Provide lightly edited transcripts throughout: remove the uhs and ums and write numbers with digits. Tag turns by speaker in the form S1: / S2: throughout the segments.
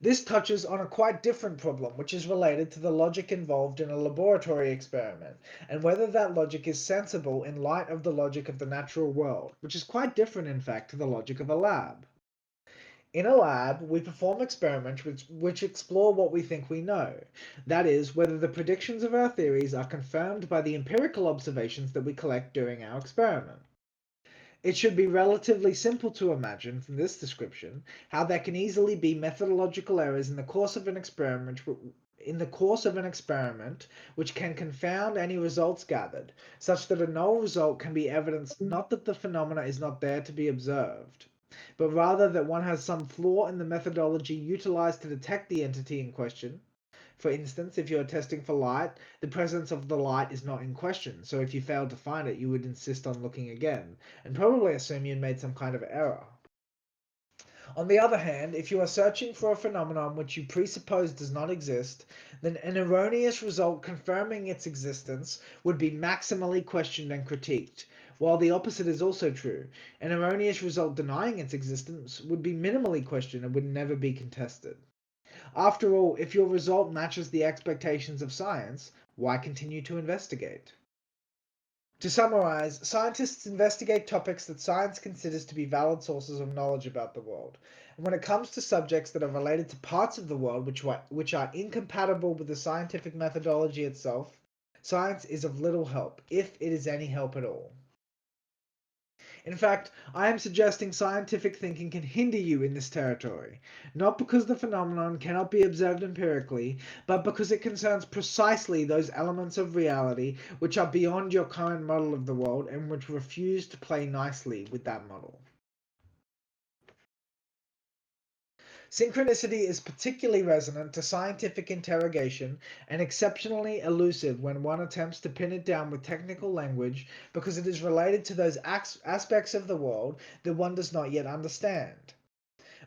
S1: This touches on a quite different problem, which is related to the logic involved in a laboratory experiment, and whether that logic is sensible in light of the logic of the natural world, which is quite different in fact to the logic of a lab. In a lab, we perform experiments which explore what we think we know. That is, whether the predictions of our theories are confirmed by the empirical observations that we collect during our experiment. It should be relatively simple to imagine from this description how there can easily be methodological errors in the course of an experiment which can confound any results gathered, such that a null result can be evidence not that the phenomena is not there to be observed, but rather that one has some flaw in the methodology utilized to detect the entity in question. For instance, if you are testing for light, the presence of the light is not in question, so if you failed to find it, you would insist on looking again, and probably assume you made some kind of error. On the other hand, if you are searching for a phenomenon which you presuppose does not exist, then an erroneous result confirming its existence would be maximally questioned and critiqued, while the opposite is also true. An erroneous result denying its existence would be minimally questioned and would never be contested. After all, if your result matches the expectations of science, why continue to investigate? To summarize, scientists investigate topics that science considers to be valid sources of knowledge about the world. And when it comes to subjects that are related to parts of the world which are incompatible with the scientific methodology itself, science is of little help, if it is any help at all. In fact, I am suggesting scientific thinking can hinder you in this territory, not because the phenomenon cannot be observed empirically, but because it concerns precisely those elements of reality which are beyond your current model of the world and which refuse to play nicely with that model. Synchronicity is particularly resonant to scientific interrogation and exceptionally elusive when one attempts to pin it down with technical language because it is related to those aspects of the world that one does not yet understand.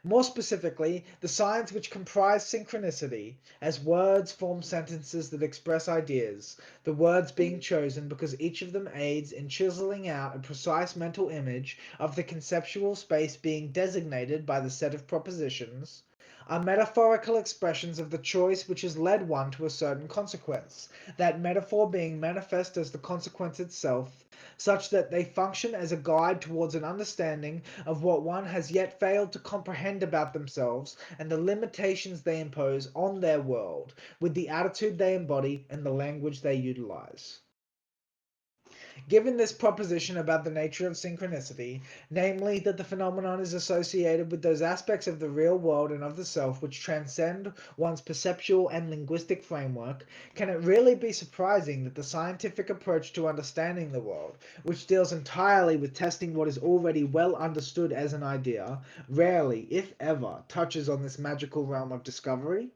S1: More specifically, the signs which comprise synchronicity, as words form sentences that express ideas, the words being chosen because each of them aids in chiseling out a precise mental image of the conceptual space being designated by the set of propositions, are metaphorical expressions of the choice which has led one to a certain consequence, that metaphor being manifest as the consequence itself, such that they function as a guide towards an understanding of what one has yet failed to comprehend about themselves and the limitations they impose on their world, with the attitude they embody and the language they utilize. Given this proposition about the nature of synchronicity, namely that the phenomenon is associated with those aspects of the real world and of the self which transcend one's perceptual and linguistic framework, can it really be surprising that the scientific approach to understanding the world, which deals entirely with testing what is already well understood as an idea, rarely, if ever, touches on this magical realm of discovery?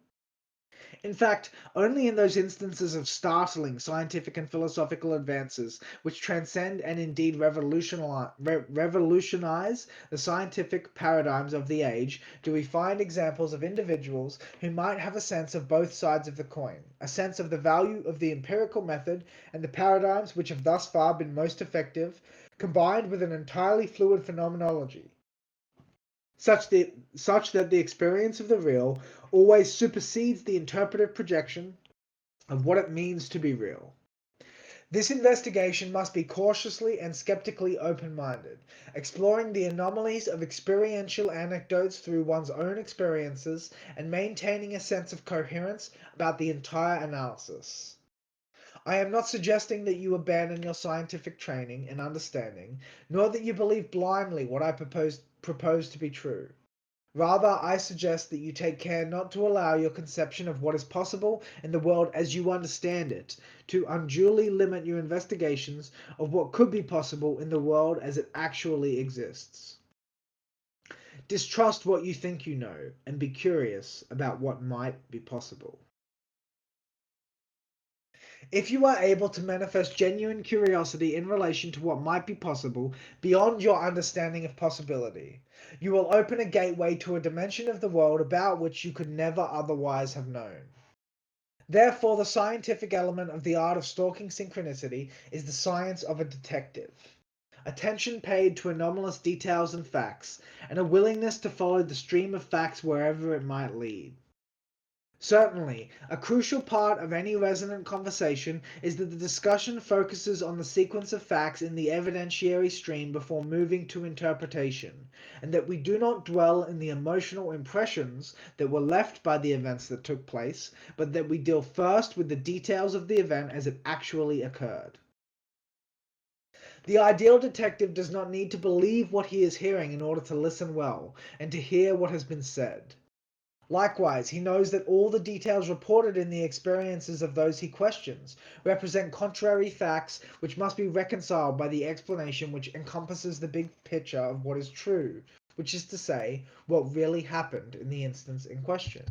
S1: In fact, only in those instances of startling scientific and philosophical advances which transcend and indeed revolutionize the scientific paradigms of the age do we find examples of individuals who might have a sense of both sides of the coin, a sense of the value of the empirical method and the paradigms which have thus far been most effective, combined with an entirely fluid phenomenology, such that the experience of the real always supersedes the interpretive projection of what it means to be real. This investigation must be cautiously and skeptically open-minded, exploring the anomalies of experiential anecdotes through one's own experiences and maintaining a sense of coherence about the entire analysis. I am not suggesting that you abandon your scientific training and understanding, nor that you believe blindly what I propose to be true. Rather, I suggest that you take care not to allow your conception of what is possible in the world as you understand it to unduly limit your investigations of what could be possible in the world as it actually exists. Distrust what you think you know and be curious about what might be possible. If you are able to manifest genuine curiosity in relation to what might be possible beyond your understanding of possibility, you will open a gateway to a dimension of the world about which you could never otherwise have known. Therefore, the scientific element of the art of stalking synchronicity is the science of a detective. Attention paid to anomalous details and facts, and a willingness to follow the stream of facts wherever it might lead. Certainly, a crucial part of any resonant conversation is that the discussion focuses on the sequence of facts in the evidentiary stream before moving to interpretation, and that we do not dwell in the emotional impressions that were left by the events that took place, but that we deal first with the details of the event as it actually occurred. The ideal detective does not need to believe what he is hearing in order to listen well and to hear what has been said. Likewise, he knows that all the details reported in the experiences of those he questions represent contrary facts which must be reconciled by the explanation which encompasses the big picture of what is true, which is to say, what really happened in the instance in question.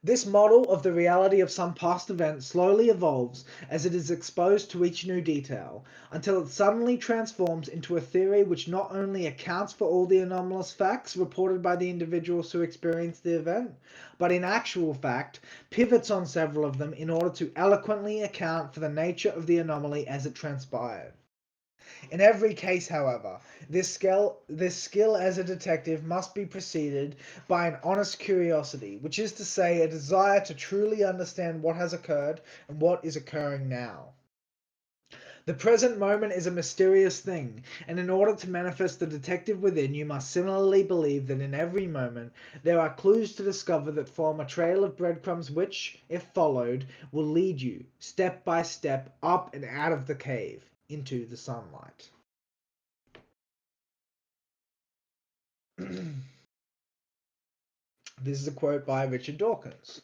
S1: This model of the reality of some past event slowly evolves as it is exposed to each new detail, until it suddenly transforms into a theory which not only accounts for all the anomalous facts reported by the individuals who experienced the event, but in actual fact pivots on several of them in order to eloquently account for the nature of the anomaly as it transpired. In every case, however, this skill as a detective must be preceded by an honest curiosity, which is to say, a desire to truly understand what has occurred and what is occurring now. The present moment is a mysterious thing, and in order to manifest the detective within, you must similarly believe that in every moment there are clues to discover that form a trail of breadcrumbs which, if followed, will lead you, step by step, up and out of the cave, into the sunlight. This is a quote by Richard Dawkins.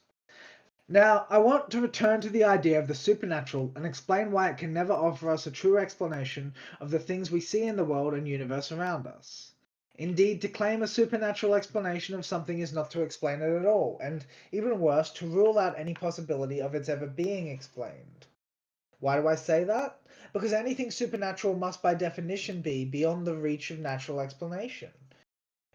S1: Now, I want to return to the idea of the supernatural and explain why it can never offer us a true explanation of the things we see in the world and universe around us. Indeed, to claim a supernatural explanation of something is not to explain it at all, and even worse, to rule out any possibility of its ever being explained. Why do I say that? Because anything supernatural must by definition be beyond the reach of natural explanation.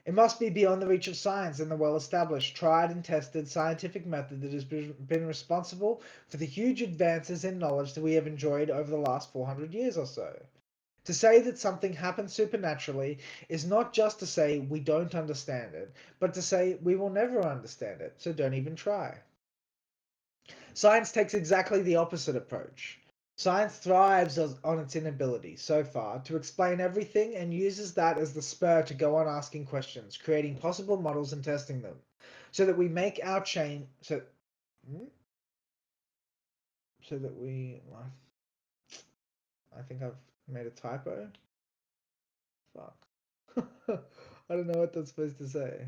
S1: It must be beyond the reach of science and the well-established, tried and tested scientific method that has been responsible for the huge advances in knowledge that we have enjoyed over the last 400 years or so. To say that something happens supernaturally is not just to say we don't understand it, but to say we will never understand it, so don't even try. Science takes exactly the opposite approach. Science thrives on its inability, so far, to explain everything and uses that as the spur to go on asking questions, creating possible models and testing them, so that we make our chain. So that we. I think I've made a typo. Fuck. I don't know what that's supposed to say.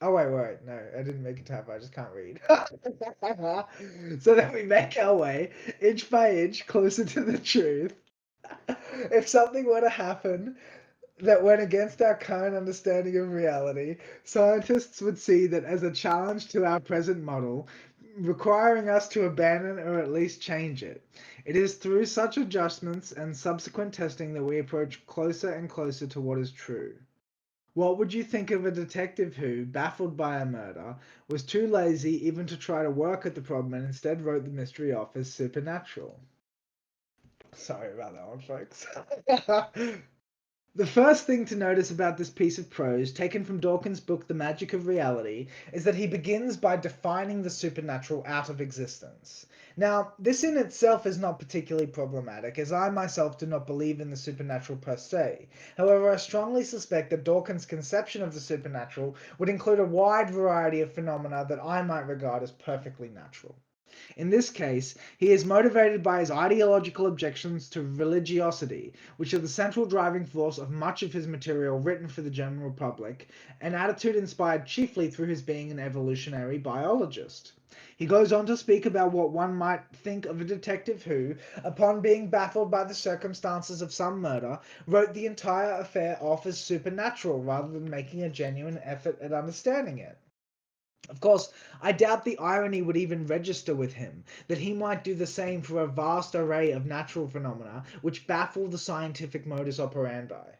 S1: Oh, wait, no, I didn't make a typo, I just can't read. So that we make our way, inch by inch, closer to the truth. If something were to happen that went against our current understanding of reality, scientists would see that as a challenge to our present model, requiring us to abandon or at least change it. It is through such adjustments and subsequent testing that we approach closer and closer to what is true. What would you think of a detective who, baffled by a murder, was too lazy even to try to work at the problem and instead wrote the mystery off as supernatural? Sorry about that one, folks. The first thing to notice about this piece of prose, taken from Dawkins' book The Magic of Reality, is that he begins by defining the supernatural out of existence. Now, this in itself is not particularly problematic, as I myself do not believe in the supernatural per se. However, I strongly suspect that Dawkins' conception of the supernatural would include a wide variety of phenomena that I might regard as perfectly natural. In this case, he is motivated by his ideological objections to religiosity, which are the central driving force of much of his material written for the general public, an attitude inspired chiefly through his being an evolutionary biologist. He goes on to speak about what one might think of a detective who, upon being baffled by the circumstances of some murder, wrote the entire affair off as supernatural rather than making a genuine effort at understanding it. Of course, I doubt the irony would even register with him, that he might do the same for a vast array of natural phenomena which baffle the scientific modus operandi.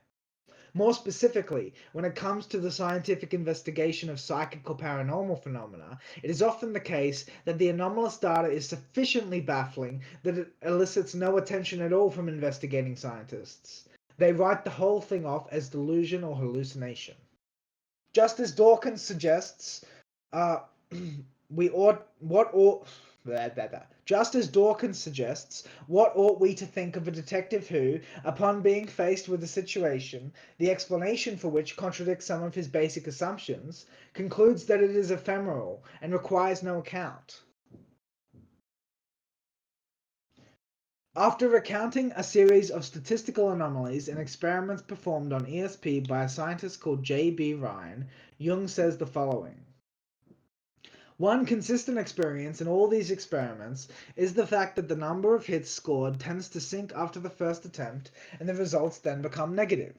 S1: More specifically, when it comes to the scientific investigation of psychic or paranormal phenomena, it is often the case that the anomalous data is sufficiently baffling that it elicits no attention at all from investigating scientists. They write the whole thing off as delusion or hallucination. Just as Dawkins suggests, we ought what ought just as Dawkins suggests, what ought we to think of a detective who, upon being faced with a situation, the explanation for which contradicts some of his basic assumptions, concludes that it is ephemeral and requires no account? After recounting a series of statistical anomalies in experiments performed on ESP by a scientist called J.B. Ryan, Jung says the following. One consistent experience in all these experiments is the fact that the number of hits scored tends to sink after the first attempt, and the results then become negative.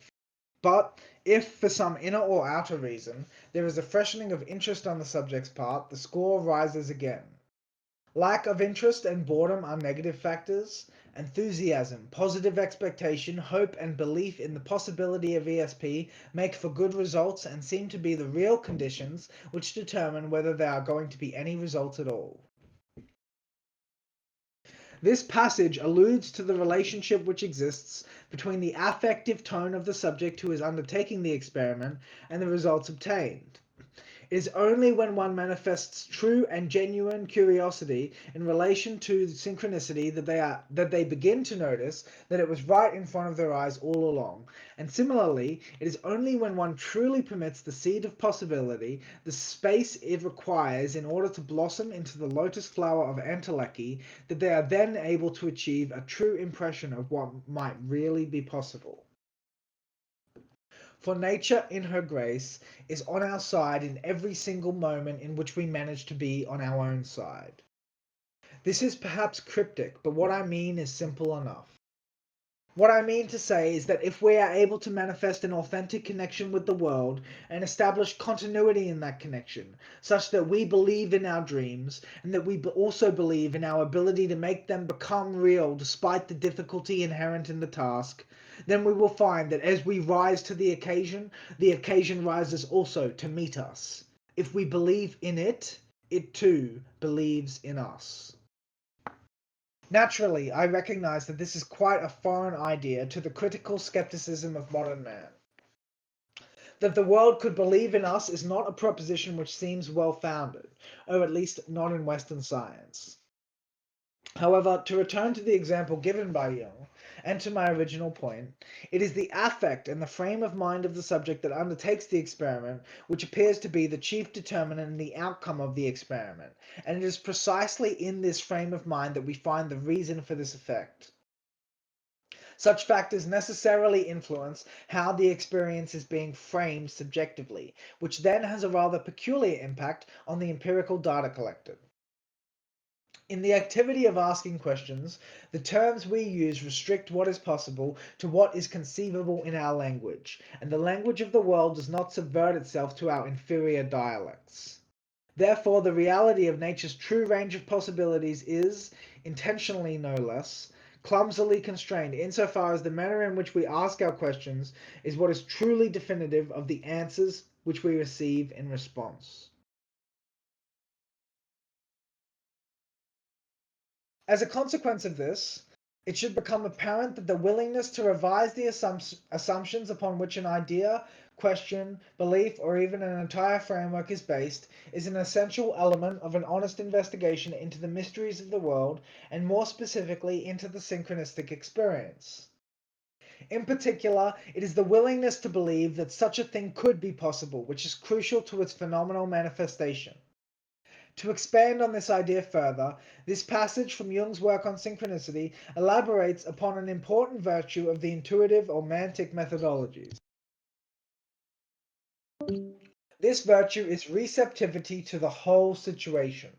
S1: But if, for some inner or outer reason, there is a freshening of interest on the subject's part, the score rises again. Lack of interest and boredom are negative factors. Enthusiasm, positive expectation, hope, and belief in the possibility of ESP make for good results and seem to be the real conditions which determine whether there are going to be any results at all. This passage alludes to the relationship which exists between the affective tone of the subject who is undertaking the experiment and the results obtained. It is only when one manifests true and genuine curiosity in relation to synchronicity that they begin to notice that it was right in front of their eyes all along. And similarly, it is only when one truly permits the seed of possibility the space it requires in order to blossom into the lotus flower of entelechy that they are then able to achieve a true impression of what might really be possible. For nature, in her grace, is on our side in every single moment in which we manage to be on our own side. This is perhaps cryptic, but what I mean is simple enough. What I mean to say is that if we are able to manifest an authentic connection with the world and establish continuity in that connection, such that we believe in our dreams and that we also believe in our ability to make them become real despite the difficulty inherent in the task, then we will find that as we rise to the occasion rises also to meet us. If we believe in it, it too believes in us. Naturally, I recognize that this is quite a foreign idea to the critical skepticism of modern man. That the world could believe in us is not a proposition which seems well-founded, or at least not in Western science. However, to return to the example given by Jung, and to my original point, it is the affect and the frame of mind of the subject that undertakes the experiment which appears to be the chief determinant in the outcome of the experiment, and it is precisely in this frame of mind that we find the reason for this effect. Such factors necessarily influence how the experience is being framed subjectively, which then has a rather peculiar impact on the empirical data collected. In the activity of asking questions, the terms we use restrict what is possible to what is conceivable in our language, and the language of the world does not subvert itself to our inferior dialects. Therefore, the reality of nature's true range of possibilities is, intentionally no less, clumsily constrained insofar as the manner in which we ask our questions is what is truly definitive of the answers which we receive in response. As a consequence of this, it should become apparent that the willingness to revise the assumptions upon which an idea, question, belief, or even an entire framework is based is an essential element of an honest investigation into the mysteries of the world, and more specifically into the synchronistic experience. In particular, it is the willingness to believe that such a thing could be possible, which is crucial to its phenomenal manifestation. To expand on this idea further, this passage from Jung's work on synchronicity elaborates upon an important virtue of the intuitive or mantic methodologies. This virtue is receptivity to the whole situation,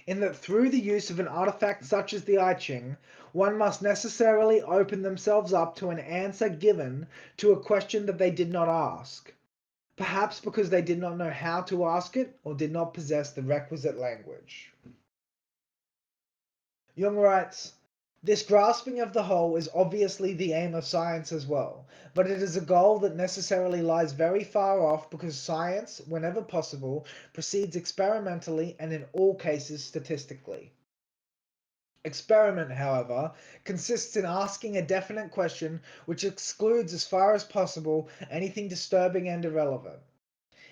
S1: in that through the use of an artifact such as the I Ching, one must necessarily open themselves up to an answer given to a question that they did not ask. Perhaps because they did not know how to ask it or did not possess the requisite language. Jung writes, "This grasping of the whole is obviously the aim of science as well, but it is a goal that necessarily lies very far off because science, whenever possible, proceeds experimentally and in all cases statistically. Experiment, however, consists in asking a definite question which excludes as far as possible anything disturbing and irrelevant.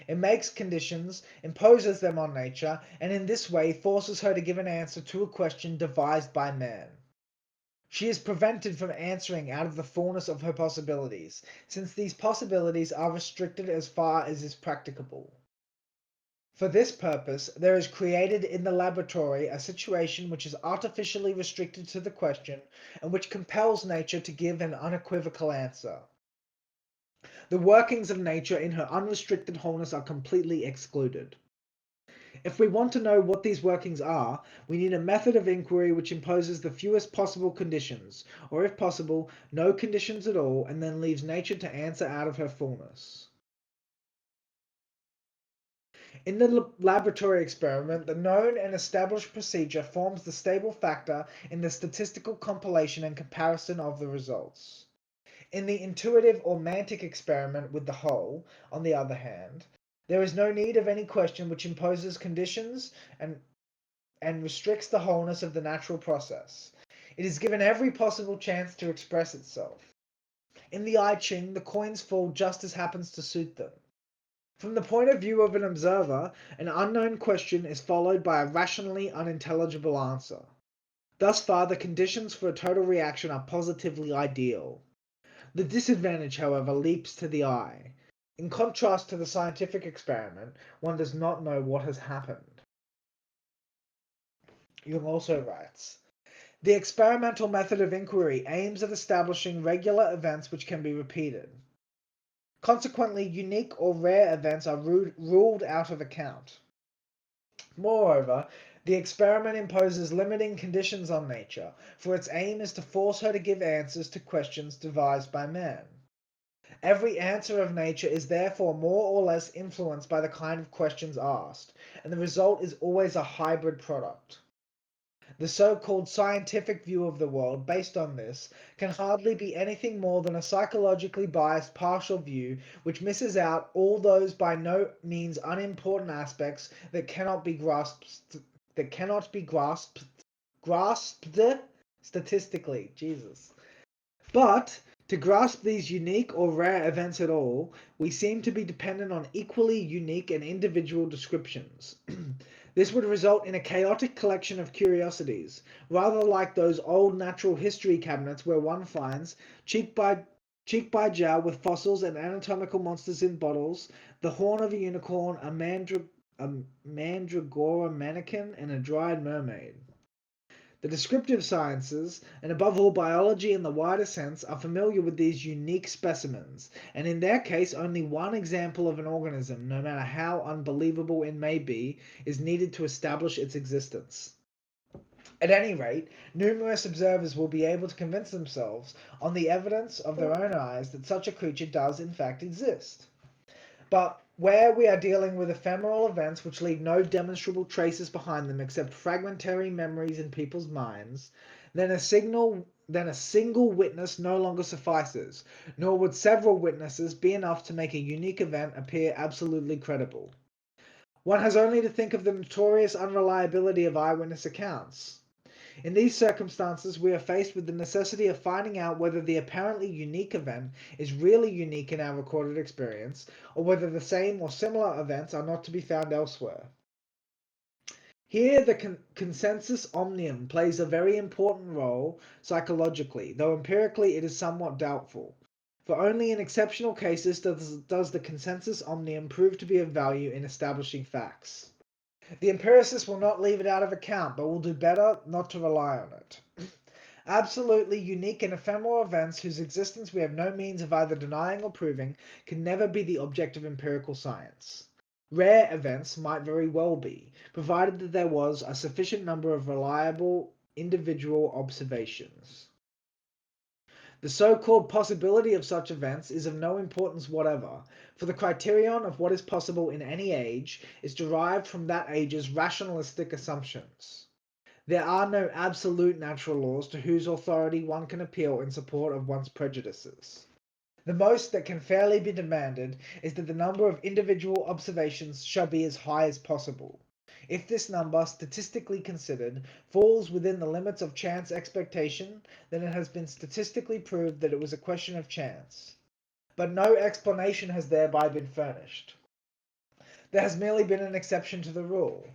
S1: It makes conditions, imposes them on nature, and in this way forces her to give an answer to a question devised by man. She is prevented from answering out of the fullness of her possibilities, since these possibilities are restricted as far as is practicable. For this purpose, there is created in the laboratory a situation which is artificially restricted to the question and which compels nature to give an unequivocal answer. The workings of nature in her unrestricted wholeness are completely excluded. If we want to know what these workings are, we need a method of inquiry which imposes the fewest possible conditions, or if possible, no conditions at all, and then leaves nature to answer out of her fullness. In the laboratory experiment, the known and established procedure forms the stable factor in the statistical compilation and comparison of the results. In the intuitive or mantic experiment with the whole, on the other hand, there is no need of any question which imposes conditions and restricts the wholeness of the natural process. It is given every possible chance to express itself. In the I Ching, the coins fall just as happens to suit them. From the point of view of an observer, an unknown question is followed by a rationally unintelligible answer. Thus far, the conditions for a total reaction are positively ideal. The disadvantage, however, leaps to the eye. In contrast to the scientific experiment, one does not know what has happened. Jung also writes, the experimental method of inquiry aims at establishing regular events which can be repeated. Consequently, unique or rare events are ruled out of account. Moreover, the experiment imposes limiting conditions on nature, for its aim is to force her to give answers to questions devised by man. Every answer of nature is therefore more or less influenced by the kind of questions asked, and the result is always a hybrid product. The so-called scientific view of the world based on this can hardly be anything more than a psychologically biased partial view which misses out all those by no means unimportant aspects that cannot be grasped statistically. Jesus. But to grasp these unique or rare events at all, we seem to be dependent on equally unique and individual descriptions. This would result in a chaotic collection of curiosities, rather like those old natural history cabinets where one finds, cheek by jowl with fossils and anatomical monsters in bottles, the horn of a unicorn, a mandragora mannequin, and a dried mermaid. The descriptive sciences, and above all biology in the wider sense, are familiar with these unique specimens, and in their case only one example of an organism, no matter how unbelievable it may be, is needed to establish its existence. At any rate, numerous observers will be able to convince themselves, on the evidence of their own eyes, that such a creature does in fact exist. But where we are dealing with ephemeral events which leave no demonstrable traces behind them except fragmentary memories in people's minds, then a single witness no longer suffices, nor would several witnesses be enough to make a unique event appear absolutely credible. One has only to think of the notorious unreliability of eyewitness accounts. In these circumstances, we are faced with the necessity of finding out whether the apparently unique event is really unique in our recorded experience, or whether the same or similar events are not to be found elsewhere. Here, the consensus omnium plays a very important role psychologically, though empirically it is somewhat doubtful. For only in exceptional cases does the consensus omnium prove to be of value in establishing facts. The empiricist will not leave it out of account, but will do better not to rely on it. Absolutely unique and ephemeral events whose existence we have no means of either denying or proving can never be the object of empirical science. Rare events might very well be, provided that there was a sufficient number of reliable individual observations. The so-called possibility of such events is of no importance whatever, for the criterion of what is possible in any age is derived from that age's rationalistic assumptions. There are no absolute natural laws to whose authority one can appeal in support of one's prejudices. The most that can fairly be demanded is that the number of individual observations shall be as high as possible. If this number, statistically considered, falls within the limits of chance expectation, then it has been statistically proved that it was a question of chance. But no explanation has thereby been furnished. There has merely been an exception to the rule.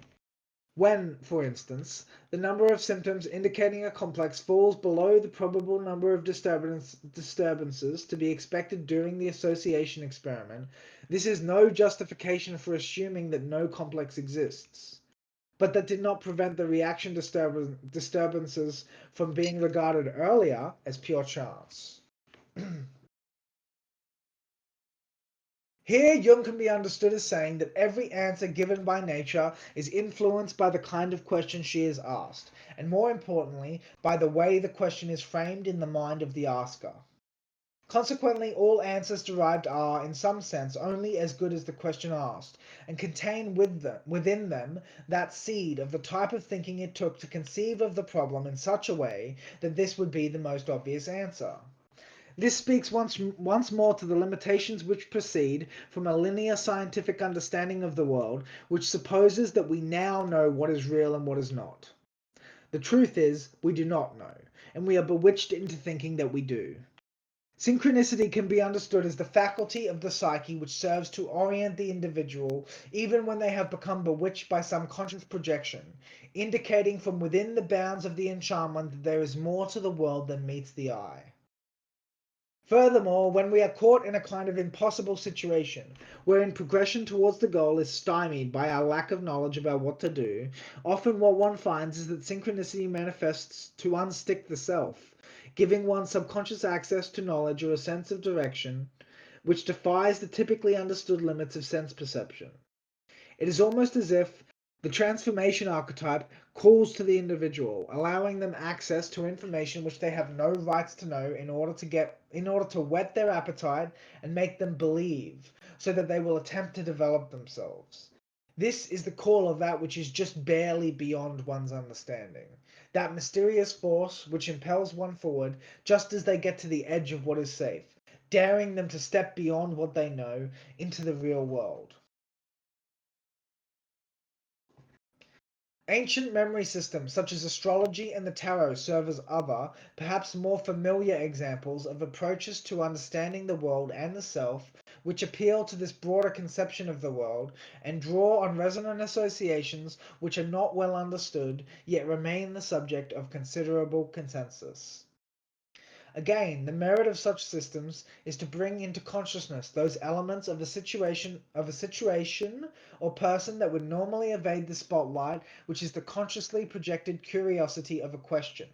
S1: When, for instance, the number of symptoms indicating a complex falls below the probable number of disturbances to be expected during the association experiment, this is no justification for assuming that no complex exists. But that did not prevent the reaction disturbances from being regarded earlier as pure chance. Here, Jung can be understood as saying that every answer given by nature is influenced by the kind of question she is asked, and more importantly, by the way the question is framed in the mind of the asker. Consequently, all answers derived are, in some sense, only as good as the question asked, and contain within them that seed of the type of thinking it took to conceive of the problem in such a way that this would be the most obvious answer. This speaks once more to the limitations which proceed from a linear scientific understanding of the world, which supposes that we now know what is real and what is not. The truth is, we do not know, and we are bewitched into thinking that we do. Synchronicity can be understood as the faculty of the psyche which serves to orient the individual even when they have become bewitched by some conscious projection, indicating from within the bounds of the enchantment that there is more to the world than meets the eye. Furthermore, when we are caught in a kind of impossible situation, wherein progression towards the goal is stymied by our lack of knowledge about what to do, often what one finds is that synchronicity manifests to unstick the self, giving one subconscious access to knowledge or a sense of direction, which defies the typically understood limits of sense perception. It is almost as if the transformation archetype calls to the individual, allowing them access to information which they have no rights to know in order to whet their appetite and make them believe, so that they will attempt to develop themselves. This is the call of that which is just barely beyond one's understanding, that mysterious force which impels one forward just as they get to the edge of what is safe, daring them to step beyond what they know into the real world. Ancient memory systems such as astrology and the tarot serve as other, perhaps more familiar examples of approaches to understanding the world and the self, which appeal to this broader conception of the world and draw on resonant associations which are not well understood, yet remain the subject of considerable consensus. Again, the merit of such systems is to bring into consciousness those elements of a situation or person that would normally evade the spotlight, which is the consciously projected curiosity of a question.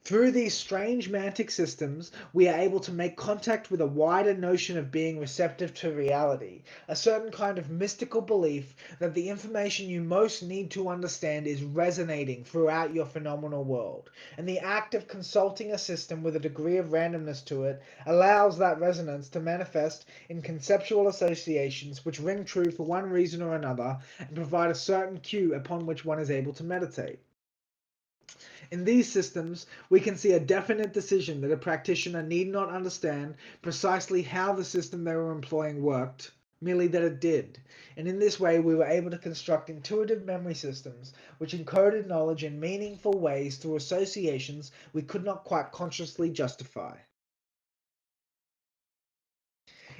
S1: Through these strange mantic systems, we are able to make contact with a wider notion of being receptive to reality, a certain kind of mystical belief that the information you most need to understand is resonating throughout your phenomenal world, and the act of consulting a system with a degree of randomness to it allows that resonance to manifest in conceptual associations which ring true for one reason or another and provide a certain cue upon which one is able to meditate. In these systems, we can see a definite decision that a practitioner need not understand precisely how the system they were employing worked, merely that it did. And in this way, we were able to construct intuitive memory systems which encoded knowledge in meaningful ways through associations we could not quite consciously justify.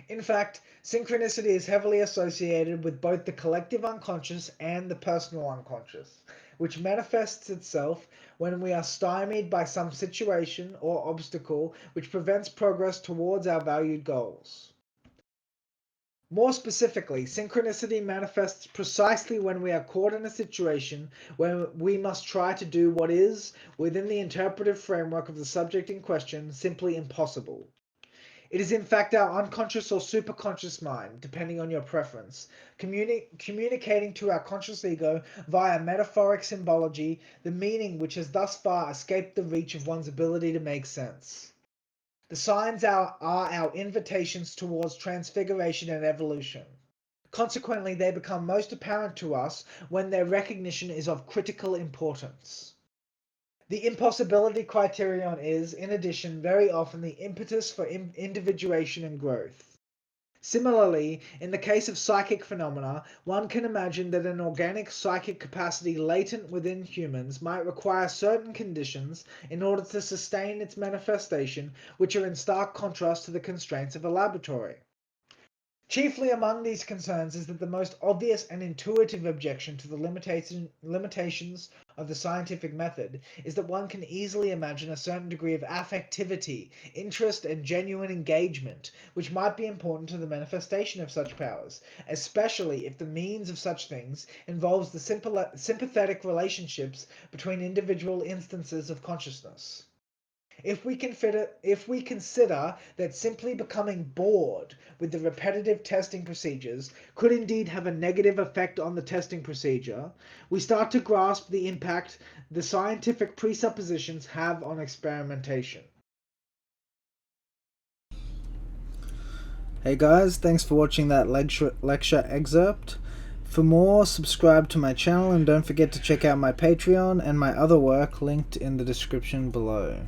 S1: In fact, synchronicity is heavily associated with both the collective unconscious and the personal unconscious, which manifests itself when we are stymied by some situation or obstacle which prevents progress towards our valued goals. More specifically, synchronicity manifests precisely when we are caught in a situation where we must try to do what is, within the interpretive framework of the subject in question, simply impossible. It is in fact our unconscious or superconscious mind, depending on your preference, communicating to our conscious ego via metaphoric symbology the meaning which has thus far escaped the reach of one's ability to make sense. The signs are our invitations towards transfiguration and evolution. Consequently, they become most apparent to us when their recognition is of critical importance. The impossibility criterion is, in addition, very often the impetus for individuation and growth. Similarly, in the case of psychic phenomena, one can imagine that an organic psychic capacity latent within humans might require certain conditions in order to sustain its manifestation, which are in stark contrast to the constraints of a laboratory. Chiefly among these concerns is that the most obvious and intuitive objection to the limitations of the scientific method is that one can easily imagine a certain degree of affectivity, interest, and genuine engagement, which might be important to the manifestation of such powers, especially if the means of such things involves the sympathetic relationships between individual instances of consciousness. If we consider that simply becoming bored with the repetitive testing procedures could indeed have a negative effect on the testing procedure, we start to grasp the impact the scientific presuppositions have on experimentation.
S2: Hey guys, thanks for watching that lecture excerpt. For more, subscribe to my channel and don't forget to check out my Patreon and my other work linked in the description below.